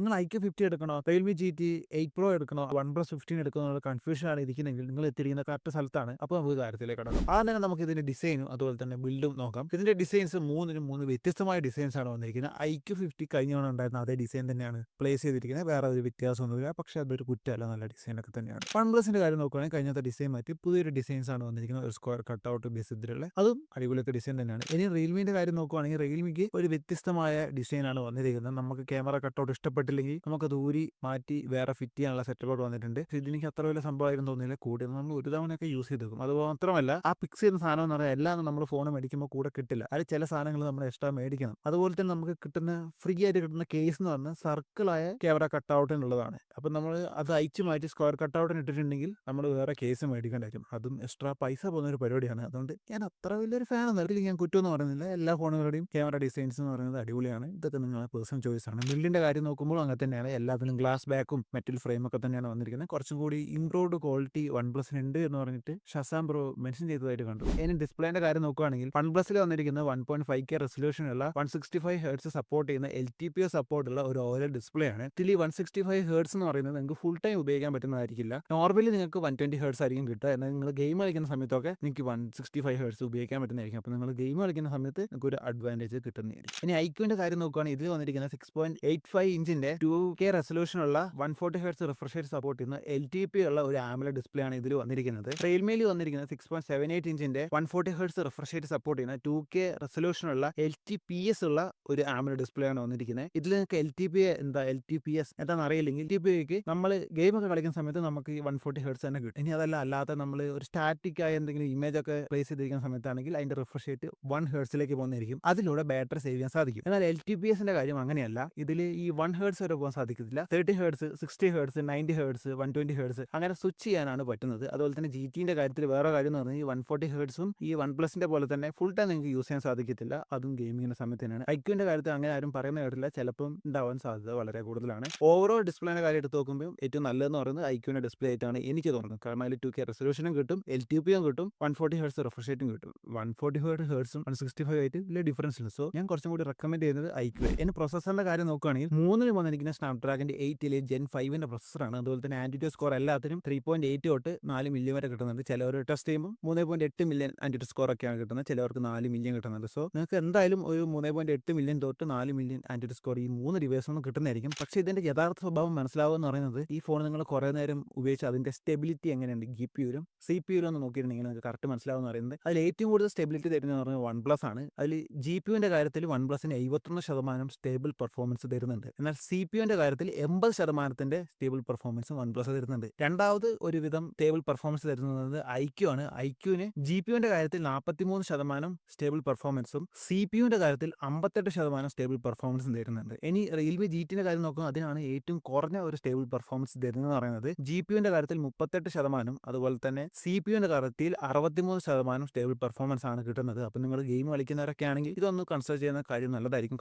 നിങ്ങൾ IQ50 എടുക്കണോ, Realme GT 8 Pro എടുക്കണോ, OnePlus 15 എടുക്കണോ എന്നുള്ള കൺഫ്യൂഷനാണ് ഇരിക്കുന്നെങ്കിൽ നിങ്ങൾ എത്തിയിരിക്കുന്ന കറക്റ്റ് സ്ഥലത്താണ്. അപ്പോൾ നമുക്ക് കാര്യത്തിലേക്ക് കടക്കാം. ആദ്യം തന്നെ നമുക്ക് ഇതിന്റെ ഡിസൈനും അതുപോലെ തന്നെ ബിൽഡും നോക്കാം. ഇതിന്റെ ഡിസൈൻസ് മൂന്നിനും മൂന്ന് വ്യത്യസ്തമായ ഡിസൈൻസ് ആണ് വന്നിരിക്കുന്നത്. IQ50 കഴിഞ്ഞ തവണ ഉണ്ടായിരുന്ന അതേ ഡിസൈൻ തന്നെയാണ് പ്ലേസ് ചെയ്തിരിക്കുന്നത്. വേറെ ഒരു വ്യത്യാസമൊന്നുമില്ല. പക്ഷേ അതൊരു കുറ്റമല്ല, നല്ല ഡിസൈനൊക്കെ തന്നെയാണ്. OnePlusന്റെ കാര്യം നോക്കുകയാണെങ്കിൽ കഴിഞ്ഞത്തെ ഡിസൈൻ മാറ്റി പുതിയൊരു ഡിസൈൻസ് ആണ് വന്നിരിക്കുന്നത്. ഒരു സ്ക്വയർ കട്ടൗട്ട് ബേസ് ഇതിലുള്ള അതും അടിപൊളിയൊക്കെ ഡിസൈൻ തന്നെയാണ്. ഇനി റിയൽമിന്റെ കാര്യം നോക്കുകയാണെങ്കിൽ റിയൽമിക്ക് ഒരു വ്യത്യസ്തമായ ഡിസൈനാണ് വന്നിരിക്കുന്നത്. നമുക്ക് ക്യാമറ കട്ടൗട്ട് ഇഷ്ടപ്പെട്ടില്ലെങ്കിൽ നമുക്കത് ഊരി മാറ്റി വേറെ ഫിറ്റ് ചെയ്യാനുള്ള സെറ്റപ്പ് വന്നിട്ടുണ്ട്. ഇതിനെനിക്ക് അത്ര വലിയ സംഭവമായിരുന്നു തോന്നിയില്ല. കൂടി നമ്മൾ ഒരു തവണയൊക്കെ യൂസ് ചെയ്തേക്കും. അത് മാത്രമല്ല ആ പിക്സ് ചെയ്യുന്ന സാധനം എന്ന് പറഞ്ഞാൽ എല്ലാം നമ്മൾ ഫോൺ മേടിക്കുമ്പോൾ കൂടെ കിട്ടില്ല. അത് ചില സാധനങ്ങൾ നമ്മൾ എക്സ്ട്രാ മേടിക്കണം. അതുപോലെ തന്നെ നമുക്ക് കിട്ടുന്ന ഫ്രീ ആയിട്ട് കിട്ടുന്ന കേസ് എന്ന് പറഞ്ഞാൽ സർക്കിളായ ക്യാമറ കട്ടൗട്ടിനുള്ളതാണ്. അപ്പം നമ്മൾ അത് അയച്ചു മാറ്റി സ്ക്വയർ കട്ടൗട്ടിന് ഇട്ടിട്ടുണ്ടെങ്കിൽ നമ്മൾ വേറെ കേസ് മേടിക്കേണ്ടായിരിക്കും. അതും എക്സ്ട്രാ പൈസ പോകുന്ന ഒരു പരിപാടിയാണ്. അതുകൊണ്ട് ഞാൻ അത്ര വലിയൊരു ഫാൻ ഒന്നും അതിൽ ഞാൻ കുറ്റമൊന്നും പറയുന്നില്ല. എല്ലാ ഫോണുകളുടെയും ക്യാമറ ഡിസൈൻസ് എന്ന് പറയുന്നത് അടിപൊളിയാണ്. ഇതൊക്കെ നിങ്ങളുടെ പേഴ്സണൽ ചോയ്സ് ആണ്. ബിൽഡിന്റെ കാര്യം നോക്കുമ്പോൾ അങ്ങനെ തന്നെയാണ്. എല്ലാത്തിലും ഗ്ലാസ് ബാക്കും മെറ്റൽ ഫ്രെയിം ഒക്കെ തന്നെയാണ് വന്നിരിക്കുന്നത്. കുറച്ചും കൂടി ഇംപ്രൂവ്ഡ് ക്വാളിറ്റി OnePlusന് ഉണ്ട് എന്ന് പറഞ്ഞിട്ട് ഷസാം ബ്രോ മെൻഷൻ ചെയ്തതായിട്ട് കണ്ടു. ഇനി ഡിസ്പ്ലേന്റെ കാര്യം നോക്കുകയാണെങ്കിൽ OnePlusൽ വന്നിരിക്കുന്ന 1.5K റെസൊല്യൂഷനുള്ള 165 ഹെർട്സ് സപ്പോർട്ട് ചെയ്യുന്ന LTPO സപ്പോർട്ടുള്ള ഒരു OLED ഡിസ്പ്ലേ ആണ്. ഇതിൽ 165 ഹെർട്സ് എന്ന് പറയുന്നത് നിങ്ങൾക്ക് ഫുൾ ടൈം ഉപയോഗിക്കാൻ പറ്റുന്നതായിരിക്കില്ല. നോർമലി നിങ്ങൾക്ക് 120 ഹെർട്സ് ആയിരിക്കും കിട്ടുക. എന്നാൽ നിങ്ങൾ ഗെയിം കളിക്കുന്ന സമയത്തൊക്കെ നിങ്ങൾക്ക് 165 ഹെർട്സ് ഉപയോഗിക്കാൻ പറ്റുന്നതായിരിക്കും. അപ്പോൾ നിങ്ങൾ ഗെയിം കളിക്കുന്ന സമയത്ത് നിങ്ങൾക്ക് ഒരു അഡ്വാൻറ്റേജ് കിട്ടുന്നതായിരിക്കും. ഇനി ഐക്യുവിന്റെ കാര്യം നോക്കുകയാണെങ്കിൽ ഇതിൽ വന്നിരിക്കുന്ന 6.85 ഇഞ്ചിന്റെ 2K റെസൊല്യൂഷനുള്ള 140 hertz refresh rate support ചെയ്യുന്ന LTP ഉള്ള ഒരു AMOLED ഡിസ്പ്ലേ ആണ് ഇതിൽ വന്നിരിക്കുന്നത്. റിയൽമിയിൽ വന്നിരിക്കുന്നത് 6.78 ഇഞ്ചിന്റെ 140 ഹെർട്സ് റിഫ്രഷ് റേറ്റ് സപ്പോർട്ട് ചെയ്യുന്ന 2K റെസൊല്യൂഷനുള്ള LTPS ഉള്ള ഒരു AMOLED ഡിസ്പ്ലേ ആണ് വന്നിരിക്കുന്നത്. ഇതിൽ നിങ്ങൾക്ക് LTPS എന്താണെന്ന് അറിയില്ലെങ്കിൽ LTPക്ക് നമ്മൾ ഗെയിം ഒക്കെ കളിക്കുന്ന സമയത്ത് നമുക്ക് ഈ 140 ഹെർട്സ് തന്നെ കിട്ടും. ഇനി അതല്ല അല്ലാതെ നമ്മൾ ഒരു സ്റ്റാറ്റിക് ആയ എന്തെങ്കിലും ഇമേജ് ഒക്കെ പ്ലേസ് ചെയ്തിരിക്കുന്ന സമയത്താണെങ്കിൽ അതിന്റെ റിഫ്രഷ് റേറ്റ് 1 ഹെർട്സിലേക്ക് പോകുന്നതായിരിക്കും. അതിലൂടെ ബാറ്ററി സേവ് ചെയ്യാൻ സാധിക്കും. എന്നാൽ LTPSന്റെ കാര്യം അങ്ങനെയല്ല. ഇതിൽ ഈ 1 ഹെർട്സ് വരെ പോകാൻ സാധിക്കത്തില്ല. 30 ഹെർട്സ്, 60 ഹെർട്സ്, 90 ഹെർട്സ്, 120 ഹെർട്സ് അങ്ങനെ സ്വിച്ച് ചെയ്യാനാണ് പറ്റുന്നത്. അതുപോലെ തന്നെ GTന്റെ കാര്യത്തിൽ വേറെ കാര്യം എന്ന് പറഞ്ഞാൽ ഈ 140 ഹെർട്സും ഈ OnePlusന്റെ പോലെ തന്നെ ഫുൾ ടൈം നിങ്ങൾക്ക് യൂസ് ചെയ്യാൻ സാധിക്കത്തില്ല. അതും ഗെയിമിങ്ങിന്റെ സമയത്ത് തന്നെയാണ്. ഐക്യുവിന്റെ കാര്യത്തിൽ അങ്ങനെ ആരും പറയുന്ന കേട്ടില്ല. ചിലപ്പം ഉണ്ടാവാൻ സാധ്യത വളരെ കൂടുതലാണ്. ഓവറോൾ ഡിസ്പ്ലേന്റെ കാര്യം എടുത്ത് നോക്കുമ്പോൾ ഏറ്റവും നല്ലതെന്ന് പറയുന്നത് ഐക്യുവിന്റെ ഡിസ്പ്ലേ ആയിട്ടാണ് എനിക്ക് തോന്നുന്നത്. കാരണം അതിൽ 2K റെസൊല്യൂഷനും കിട്ടും, LTPയും കിട്ടും, 140 ഹെർട്സ് റിഫ്രഷ് റേറ്റും കിട്ടും. 140 ഹെർട്സും 165 ആയിട്ട് വലിയ ഡിഫറൻസ് ഉണ്ട്. സോ ഞാൻ കുറച്ചും കൂടി റെക്കമെൻഡ് ചെയ്യുന്നത് ഐക്യു. ഇനി പ്രൊസസറിന്റെ കാര്യം നോക്കുകയാണെങ്കിൽ മൂന്നിന് വന്നിരിക്കുന്ന സ്നാപ്ഡ്രാഗന്റെ 8 Gen 5ന്റെ പ്രൊസസറാണ്. അതുപോലെ തന്നെ ആന്റിറ്റ്യൂഡ് സ്കോർ എല്ലാത്തിനും 3.8 തൊട്ട് 4 മില്യൺ വരെ കിട്ടുന്നുണ്ട്. ചിലവർ ടെസ്റ്റ് ചെയ്യുമ്പോൾ 3.8 മില്യൺ ആന്റിറ്റ്യൂഡ് സ്കോർ ഒക്കെയാണ് കിട്ടുന്നത്. ചിലവർക്ക് 4 മില്യൺ കിട്ടുന്നുണ്ട്. സോ നിങ്ങൾക്ക് എന്തായാലും ഒരു 3.8 മില്യൺ തൊട്ട് 4 മില്യൺ ആന്റിറ്റ്യൂഡ് സ്കോർ ഈ 3 ഡിവൈസിൽ നിന്ന് കിട്ടുന്നതായിരിക്കും. പക്ഷേ ഇതിന്റെ യഥാർത്ഥ സ്വഭാവം മനസ്സിലാവുക എന്ന് പറയുന്നത് ഈ ഫോൺ നിങ്ങൾ കുറേ നേരം ഉപയോഗിച്ച് അതിന്റെ സ്റ്റെബിലിറ്റി എങ്ങനെയുണ്ട് GPUലും CPUലും ഒന്ന് നോക്കിയിട്ടുണ്ടെങ്കിൽ നിങ്ങൾക്ക് കറക്റ്റ് മനസ്സിലാവുമെന്ന് പറയുന്നത്. അതിൽ ഏറ്റവും കൂടുതൽ സ്റ്റെബിലിറ്റി തരുന്നത് പറഞ്ഞാൽ OnePlus ആണ്. അതിൽ GPUവിന്റെ കാര്യത്തിൽ OnePlusന് 71% സ്റ്റേബിൾ പെർഫോമൻസ് തരുന്നുണ്ട്. എന്നാൽ CPUവിന്റെ കാര്യത്തിൽ 80% സ്റ്റേബിൾ പെർഫോമൻസ് OnePlus തരുന്നുണ്ട്. രണ്ടാമത് ഒരുവിധം സ്റ്റേബിൾ പെർഫോമൻസ് തരുന്നത് ഐക്യു ആണ്. ഐക്യുവിന് GPUവിന്റെ കാര്യത്തിൽ 43% സ്റ്റേബിൾ പെർഫോമൻസും CPUവിന്റെ കാര്യത്തിൽ 58% സ്റ്റേബിൾ പെർഫോമൻസും തരുന്നുണ്ട്. ഇനി റിയൽമി GTന്റെ കാര്യം നോക്കുമ്പോൾ അതിനാണ് ഏറ്റവും കുറഞ്ഞ ഒരു സ്റ്റേബിൾ പെർഫോമൻസ് തരുന്നത് പറയുന്നത്. GPUവിന്റെ കാര്യത്തിൽ 38%, അതുപോലെ തന്നെ CPUവിന്റെ കാര്യത്തിൽ 63% സ്റ്റേബിൾ പെർഫോമൻസ് ആണ് കിട്ടുന്നത്. അപ്പോൾ നിങ്ങൾ ഗെയിം കളിക്കുന്നവരൊക്കെ ആണെങ്കിൽ ഇതൊന്ന് കൺസിഡർ ചെയ്യുന്ന കാര്യം നല്ലതായിരിക്കും.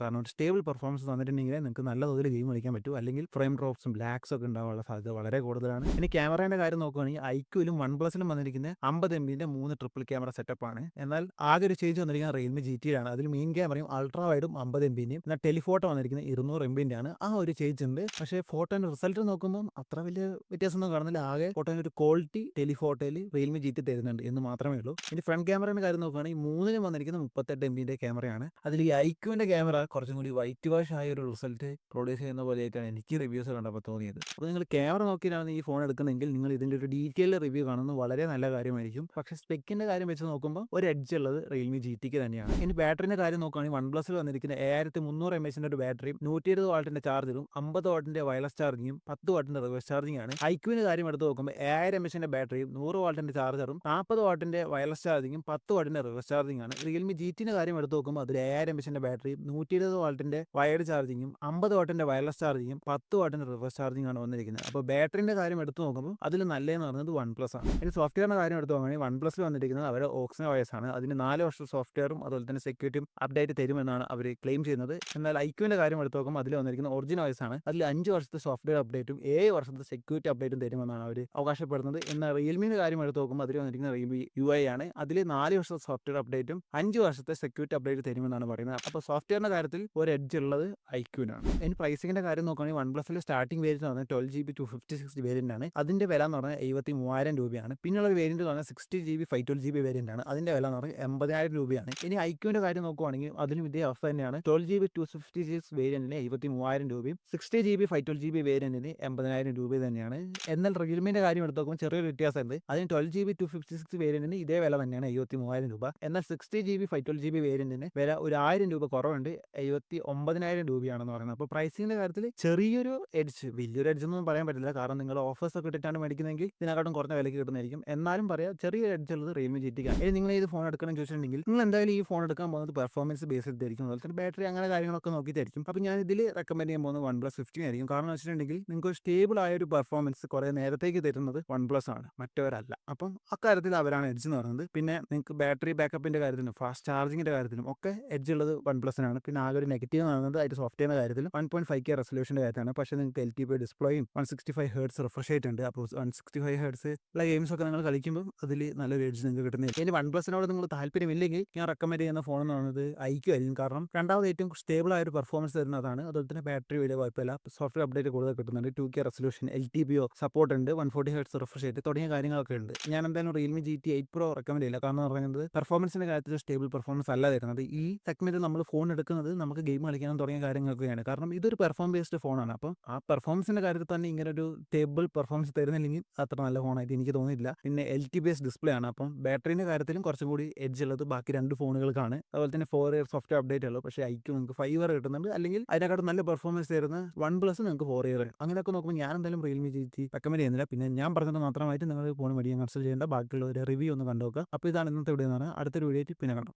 കാരണം സ്റ്റേബിൾ പെർഫോമൻസ് തന്നിട്ടുണ്ടെങ്കിൽ നിങ്ങൾക്ക് നല്ല തോതിൽ ഗെയിം കളിക്കാൻ പറ്റും. അല്ലെങ്കിൽ ഫ്രെയിം ഡ്രോപ്സും ലാഗ്സും ഒക്കെ ഉണ്ടാവാനുള്ള സാധ്യത വളരെ കൂടുതലാണ്. ഇനി ക്യാമറയുടെ കാര്യം നോക്കുകയാണെങ്കിൽ ഐക്യുവിലും OnePlusലും വന്നിരിക്കുന്ന 50 MBന്റെ 3 ട്രിപ്പിൾ ക്യാമറ സെറ്റപ്പ് ആണ്. എന്നാൽ ആകെ ഒരു ചേഞ്ച് വന്നിരിക്കുന്നത് റിയൽമി GTയിലാണ്. അതിൽ മെയിൻ ക്യാമറയും അൾട്രാ വൈഡും 50 MBന്റെയും എന്നാൽ ടെലിഫോട്ടോ വന്നിരിക്കുന്നത് 200 MBന്റെ ആണ്. ആ ഒരു ചേഞ്ച് ഉണ്ട്. പക്ഷേ ഫോട്ടോന്റെ റിസൾട്ട് നോക്കുമ്പോൾ അത്ര വലിയ വ്യത്യാസമൊന്നും കാണുന്നില്ല. ആകെ ഫോട്ടോന്റെ ഒരു ക്വാളിറ്റി ടെലിഫോട്ടോയിൽ റിയൽമി GT തരുന്നുണ്ട് എന്ന് മാത്രമേ ഉള്ളൂ. ഇനി ഫ്രണ്ട് ക്യാമറയുടെ കാര്യം നോക്കുകയാണെങ്കിൽ മൂന്നിനും വന്നിരിക്കുന്നത് 38 MBന്റെ ക്യാമറയാണ്. അതിൽ ഈ ഐക്യുവിന്റെ ക്യാമറ കുറച്ചും കൂടി വൈറ്റ് വാഷ് ആയ ഒരു റിസൾട്ട് പ്രൊഡ്യൂസ് ചെയ്യുന്ന പോലെയൊക്കെയാണ് എനിക്ക് റിവ്യൂസ് കണ്ടപ്പോൾ തോന്നിയത്. അപ്പോൾ നിങ്ങൾ ക്യാമറ നോക്കിയിട്ടാണ് ഈ ഫോൺ എടുക്കുന്നതെങ്കിൽ നിങ്ങൾ ഇതിന്റെ ഒരു ഡീറ്റെയിൽ റിവ്യൂ കാണുന്നത് വളരെ നല്ല കാര്യമായിരിക്കും. പക്ഷേ സ്പെക്കിന്റെ കാര്യം വെച്ച് നോക്കുമ്പോൾ ഒരു എഡ്ജ് ഉള്ളത് റിയൽമി GTക്ക് തന്നെയാണ്. ഇനി ബാറ്ററിന്റെ കാര്യം നോക്കുകയാണെങ്കിൽ OnePlusൽ വന്നിരിക്കുന്ന 7300 mAhന്റെ ഒരു ബാറ്ററിയും 120 വാട്ടിന്റെ ചാർജറും 50 വാട്ടിന്റെ വയർലെസ് ചാർജിങ്ങും 10 വാട്ടിന്റെ റിവേഴ്സ് ചാർജിംഗ് ആണ്. ഐക്യുവിന്റെ കാര്യം എടുത്ത് നോക്കുമ്പോൾ 7000 mAhന്റെ ബാറ്ററിയും 100 വാട്ടിന്റെ ചാർജറും 40 വാട്ടിന്റെ വയർലെസ് ചാർജിങ്ങും 10 വാട്ടിന്റെ റിവേഴ്സ് ചാർജിംഗ് ആണ്. റിയൽമി GTന്റെ കാര്യം എടുത്ത് നോക്കുമ്പോൾ അതിൽ 7000 mAhന്റെ ബാറ്ററിയും 120 വാട്ടിന്റെ വയർഡ് ചാർജിങ്ങും 50 വാട്ടിന്റെ വയർലെസ് ചാർജിങ്ങും 10 വാട്ടിന്റെ റിവേഴ്സ് ചാർജിംഗ് ആണ് വന്നിരിക്കുന്നത്. അപ്പോൾ ബാറ്ററിന്റെ കാര്യം എടുത്ത് നോക്കുമ്പോൾ അതിൽ നല്ലതെന്ന് പറയുന്നത് OnePlus ആണ്. ഇനി സോഫ്റ്റ്വെയറിന്റെ കാര്യം എടുത്ത് നോക്കുകയാണെങ്കിൽ OnePlusൽ വന്നിരിക്കുന്നത് അവരുടെ Oxygen OS ആണ്. അതിന് 4 വർഷം സോഫ്റ്റ്വെയറും അതുപോലെ തന്നെ സെക്യൂരിറ്റിയും അപ്ഡേറ്റ് തരുമെന്നാണ് അവർ ക്ലെയിം ചെയ്യുന്നത്. എന്നാൽ ഐക്യുവിന്റെ കാര്യം എടുത്ത് നോക്കുമ്പോൾ അതിൽ വന്നിരിക്കുന്ന ഒറിജിനൽ OS ആണ്. അതിൽ 5 വർഷത്തെ സോഫ്റ്റ്വെയർ അപ്ഡേറ്റും 7 വർഷത്തെ സെക്യൂരിറ്റി അപ്ഡേറ്റും തരുമെന്നാണ് അവർ അവകാശപ്പെടുന്നത്. എന്നാൽ റിയൽമിന്റെ കാര്യം എടുത്ത് നോക്കുമ്പോൾ അതിൽ വന്നിരിക്കുന്ന റിയൽമി UI ആണ്. അതിൽ 4 വർഷത്തെ സോഫ്റ്റ്വെയർ അപ്ഡേറ്റും 5 വർഷത്തെ സെക്യൂരിറ്റി അപ്ഡേറ്റ് തരുമെന്നാണ് പറയുന്നത്. അപ്പോൾ സോഫ്റ്റ്വെയറിന്റെ കാര്യത്തിൽ ഒരു എഡ്ജ് ഉള്ളത് ഐക്യുവിനാണ്. ഇനി പ്രൈസിങ്ങിന്റെ വേരിയന്റിന്റെ കാര്യം നോക്കുകയാണെങ്കിൽ വൺ പ്ലസിൽ സ്റ്റാർട്ടിംഗ് വേരിയന്റ് എന്ന് പറഞ്ഞാൽ 12 GB 256 വേരിയന്റ് ആണ്. അതിന്റെ വില എന്ന് പറഞ്ഞാൽ 73,000 രൂപയാണ്. പിന്നെയുള്ള ഒരു വേരിയന്റ് എന്ന് പറഞ്ഞാൽ 60 GB 512 GB വേരിയന്റ് ആണ്. അതിന്റെ വില എന്ന് പറഞ്ഞാൽ 80,000 രൂപയാണ്. ഇനി ഐക്യൂന്റെ കാര്യം നോക്കുകയാണെങ്കിൽ അതിലും ഇതേ അവസ്ഥ തന്നെയാണ്. 12 GB 256 വേരിയന്റിന് 73,000 രൂപയും 60 GB 512 GB വേരിയന്റിന് 80,000 രൂപ തന്നെയാണ്. എന്നാൽ റിയൽമിന്റെ കാര്യം എടുത്ത് നോക്കുമ്പോൾ ചെറിയൊരു വ്യത്യാസമുണ്ട്. അതിന് 12 GB 256 വേരിയന്റിന് ഇതേ വില തന്നെയാണ് 73,000 രൂപ. എന്നാൽ 60 GB 512 GB വേരിയന്റിന് വില ഒരു 1000 രൂപ കുറവുണ്ട്, 79,000 രൂപയാണെന്ന് പറയുന്നത്. അപ്പോൾ പ്രൈസിങ്ങിന്റെ കാര്യത്തിൽ ചെറിയൊരു എഡ്ജ്, വലിയൊരു എഡ്ജ് ഒന്നും പറയാൻ പറ്റില്ല. കാരണം നിങ്ങൾ ഓഫേഴ്സ് ഒക്കെ ഇട്ടിട്ടാണ് മേടിക്കുന്നതെങ്കിൽ ഇതിനെക്കാട്ടും കുറഞ്ഞ വിലയ്ക്ക് കിട്ടുന്നതായിരിക്കും. എന്നാലും പറയാം ചെറിയ എഡ്ജ് ഉള്ളത് റിയൽമി GT ആണ്. ഇനി നിങ്ങൾ ഇത് ഫോൺ എടുക്കണം ചോദിച്ചിട്ടുണ്ടെങ്കിൽ നിങ്ങൾ എന്തായാലും ഈ ഫോൺ എടുക്കാൻ പോകുന്നത് പെർഫോമൻസ് ബേസ് ചെയ്തായിരിക്കും. അതുപോലെ തന്നെ ബാറ്ററി അങ്ങനെ കാര്യങ്ങളൊക്കെ നോക്കിയിട്ടായിരിക്കും. അപ്പോൾ ഞാൻ ഇതിൽ റെക്കമെൻഡ് ചെയ്യാൻ പോകുന്നത് OnePlus 15 ആയിരിക്കും. കാരണം വെച്ചിട്ടുണ്ടെങ്കിൽ നിങ്ങൾക്ക് ഒരു സ്റ്റേബിൾ ആയ ഒരു പെർഫോമൻസ് കുറേ നേരത്തേക്ക് തരുന്നത് OnePlus ആണ്, മറ്റവരല്ല. അപ്പം അക്കാര്യത്തിൽ അവരാണ് എഡ്ജ് എന്ന് പറയുന്നത്. പിന്നെ നിങ്ങൾക്ക് ബാറ്ററി ബാക്കപ്പിന്റെ കാര്യത്തിലും ഫാസ്റ്റ് ചാർജിങ്ങിന്റെ കാര്യത്തിലും ഒക്കെ എഡ്ജ് ഉള്ളത് OnePlusനാണ്. പിന്നെ ആകെ ഒരു നെഗറ്റീവ് എന്ന് പറയുന്നത് അതിന്റെ സോഫ്റ്റ്വെയറിന്റെ കാര്യത്തിലും 1.5K റെസൊല്യൂഷന്റെ കാര്യത്തിലാണ്. പക്ഷേ നിങ്ങൾക്ക് LTPO ഡിസ്പ്ലേയും 165 Hz റിഫ്രഷ് റേറ്റ് ഉണ്ട്. അപ്പോൾ 165 Hz ഉള്ള ഗെയിംസ് ഒക്കെ നിങ്ങൾ കളിക്കുമ്പോൾ അതിൽ നല്ലൊരു എഡ്ജ് നിങ്ങൾക്ക് കിട്ടുന്നില്ല. ഇനി OnePlusനോട് നിങ്ങൾ താല്പര്യമില്ലെങ്കിൽ ഞാൻ റെക്കമെൻഡ് ചെയ്യുന്ന ഫോൺ എന്ന് പറയുന്നത് IQ ആയിരിക്കും. കാരണം രണ്ടാമത് ഏറ്റവും സ്റ്റേബിൾ ആയ ഒരു പെർഫോമൻസ് തരുന്നതാണ്. അതുപോലെ തന്നെ ബാറ്ററി വലിയ കുഴപ്പമില്ല, സോഫ്റ്റ്വെയർ അപ്ഡേറ്റ് കൂടുതൽ കിട്ടുന്നുണ്ട്, 2K റെസൊല്യൂഷൻ, LTPO സപ്പോർട്ട് ഉണ്ട്, 140 Hz റിഫ്രഷ് റേറ്റ് തുടങ്ങിയ കാര്യങ്ങളൊക്കെ ഉണ്ട്. ഞാൻ എന്തായാലും റിയൽമി GT 8 Pro റെക്കമെൻഡ് ചെയ്യില്ല. കാരണം എന്ന് പറയുന്നത് പെർഫോമൻസിന്റെ കാര്യത്തിൽ സ്റ്റേബിൾ പെർഫോമൻസ് അല്ല തരുന്നത്. ഈ സെഗ്മെന്റിൽ നമ്മൾ ഫോൺ എടുക്കുന്നത് നമുക്ക് ഗെയിം കളിക്കാനും തുടങ്ങിയ കാര്യങ്ങളൊക്കെയാണ്. കാരണം ഇതൊരു പെർഫോം ബേസ്ഡ് ഫോണാണ്. അപ്പോൾ ആ പെർഫോമൻസിന്റെ കാര്യത്തിൽ തന്നെ ഇങ്ങനെ ഒരു സ്റ്റേബിൾ പെർഫോമൻസ് തരുന്നില്ലെങ്കിൽ അത്ര നല്ല ഫോണായിട്ട് എനിക്ക് തോന്നിയില്ല. പിന്നെ LTPS ഡിസ്പ്ലേ ആണ്. അപ്പം ബാറ്ററിന്റെ കാര്യത്തിലും കുറച്ചും കൂടി എഡ്ജ് ഉള്ളത് ബാക്കി രണ്ട് ഫോണുകൾക്കാണ്. അതുപോലെ തന്നെ 4 ഇയർ സോഫ്റ്റ്വെയർ അപ്ഡേറ്റ് ഉള്ളൂ. പക്ഷേ IQ നിങ്ങൾക്ക് 5 ഇയർ കിട്ടുന്നുണ്ട്. അല്ലെങ്കിൽ അതിനെക്കാട്ടും നല്ല പെർഫോമൻസ് തരുന്ന OnePlus നിങ്ങൾക്ക് 4 ഇയർ. അങ്ങനെയൊക്കെ നോക്കുമ്പോൾ ഞാൻ എന്തായാലും റിയൽമി GT റെക്കമെൻഡ് ചെയ്യുന്നില്ല. പിന്നെ ഞാൻ പറഞ്ഞത് മാത്രമായിട്ട് നിങ്ങൾ ഫോൺ മേടിക്കാൻ കൺസൾട്ട് ചെയ്യേണ്ട, ബാക്കിയുള്ള ഒരു റിവ്യൂ ഒന്ന് കണ്ടുനോക്കുക. അപ്പോൾ ഇതാണ് ഇന്നത്തെ വീഡിയോ എന്ന് പറഞ്ഞാൽ. അടുത്തൊരു വീഡിയോ പിന്നെ കാണാം.